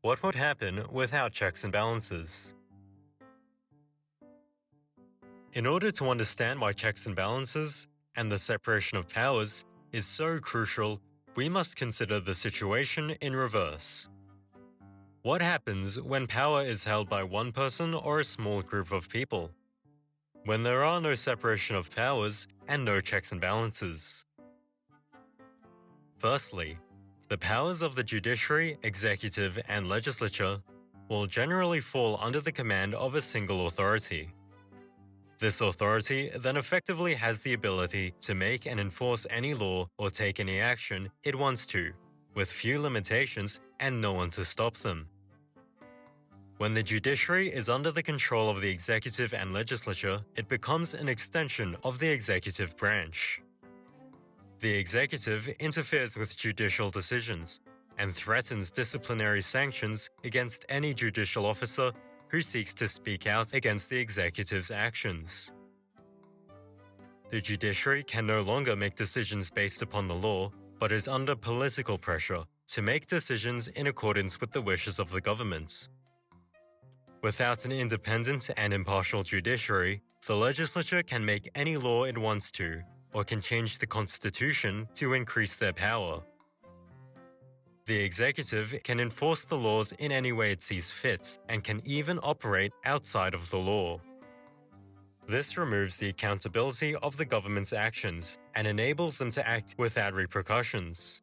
What would happen without checks and balances? In order to understand why checks and balances and the separation of powers is so crucial, we must consider the situation in reverse. What happens when power is held by one person or a small group of people? When there are no separation of powers and no checks and balances? Firstly, the powers of the judiciary, executive, and legislature will generally fall under the command of a single authority. This authority then effectively has the ability to make and enforce any law or take any action it wants to, with few limitations and no one to stop them. When the judiciary is under the control of the executive and legislature, it becomes an extension of the executive branch. The executive interferes with judicial decisions and threatens disciplinary sanctions against any judicial officer who seeks to speak out against the executive's actions. The judiciary can no longer make decisions based upon the law, but is under political pressure to make decisions in accordance with the wishes of the government. Without an independent and impartial judiciary, the legislature can make any law it wants to, or can change the constitution to increase their power. The executive can enforce the laws in any way it sees fit and can even operate outside of the law. This removes the accountability of the government's actions and enables them to act without repercussions.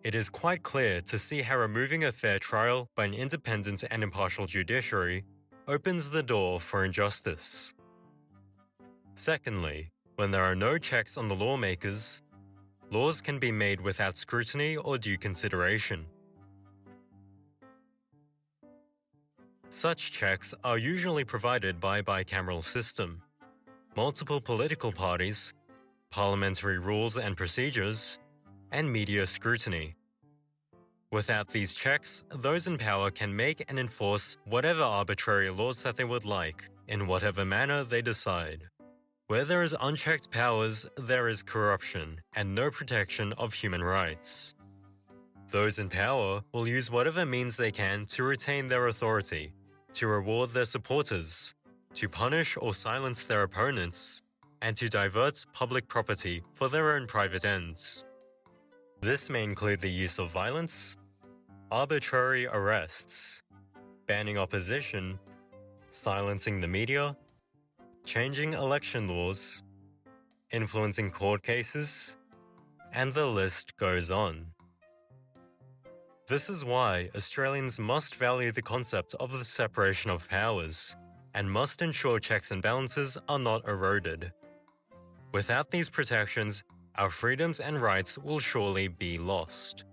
It is quite clear to see how removing a fair trial by an independent and impartial judiciary opens the door for injustice. Secondly, when there are no checks on the lawmakers, laws can be made without scrutiny or due consideration. Such checks are usually provided by a bicameral system, multiple political parties, parliamentary rules and procedures, and media scrutiny. Without these checks, those in power can make and enforce whatever arbitrary laws that they would like, in whatever manner they decide. Where there is unchecked powers, there is corruption and no protection of human rights. Those in power will use whatever means they can to retain their authority, to reward their supporters, to punish or silence their opponents, and to divert public property for their own private ends. This may include the use of violence, arbitrary arrests, banning opposition, silencing the media, changing election laws, influencing court cases, and the list goes on. This is why Australians must value the concept of the separation of powers and must ensure checks and balances are not eroded. Without these protections, our freedoms and rights will surely be lost.